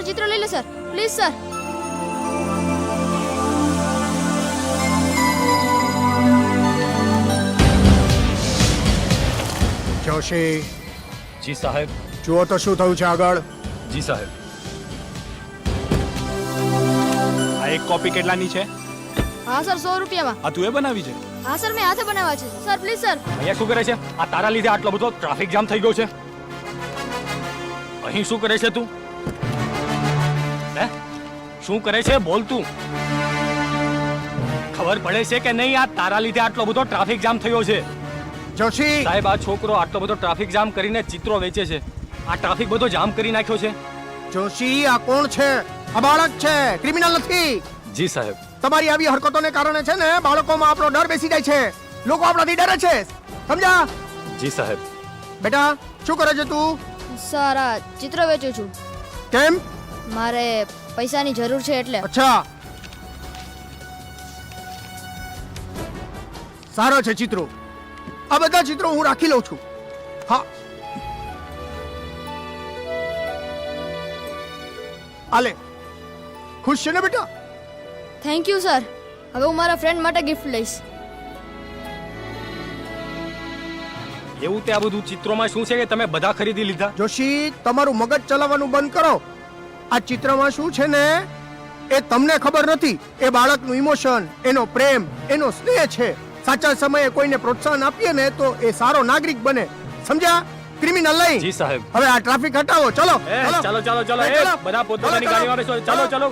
Sir ચિત્ર લઈ લે સર, પ્લીઝ સર. જોશી, જી સાહેબ. જુઓ તો શું થયું છે આગળ. જી સાહેબ. આ એક કોપી કેટલાની છે? હા સર, 100 રૂપિયામાં. આ તું એ બનાવી છે? હા સર, મેં હાથે બનાવ્યા છે સર, પ્લીઝ સર. અહીંયા શું કરે છે? આ તારા લીધે આટલો બધો ટ્રાફિક જામ થઈ ગયો છે. અહીં શું કરે છે તું? હે? શું કરે છે? બોલ તું. ખબર પડે છે કે નહીં આ તારા લીધે આટલો બધો ટ્રાફિક જામ થયો છે? જોશી, સાહેબ, આ છોકરો આટલો બધો ટ્રાફિક જામ કરીને ચિત્રો વેચે છે. આ ટ્રાફિક બધો જામ કરી નાખ્યો છે. જોશી, આ કોણ છે? આ બાળક છે, ક્રિમિનલ નથી. જી સાહેબ. તમારી આવી હરકતોને કારણે છે ને બાળકોમાં આપણો ડર બેસી જાય છે. લોકો આપણાથી ડરે છે, સમજા? જી સાહેબ. બેટા, શું કરે છે તું? સર આ ચિત્ર વેચું છું. કેમ? મારે પૈસાની જરૂર છે એટલે. અચ્છા, સારો છે ચિત્રો. આ બધા ચિત્રો હું રાખી લઉં છું. હા, આલે. ખુશ છે ને બેટા? Thank you sir. હવે હું મારા ફ્રેન્ડ માટે ગિફ્ટ લઈશ. એવું તે આ બધું ચિત્રોમાં શું છે કે તમે બધા ખરીદી લીધા? જોશી, તમારું મગજ ચલાવવાનું બંધ કરો. આ ચિત્રમાં શું છે ને એ તમને ખબર નથી. એ બાળકનું ઇમોશન, એનો પ્રેમ, એનો સ્નેહ છે. સાચા સમયે કોઈને પ્રોત્સાહન આપીએ ને તો એ સારો નાગરિક બને, સમજ્યા? ક્રિમિનલ નહીં. જી સાહેબ. હવે આ ટ્રાફિક હટાવો. ચલો ચાલો ચાલો ચાલો, એ, બધા પોતપોતાની ગાડીમાં બેસો. ચાલો ચાલો.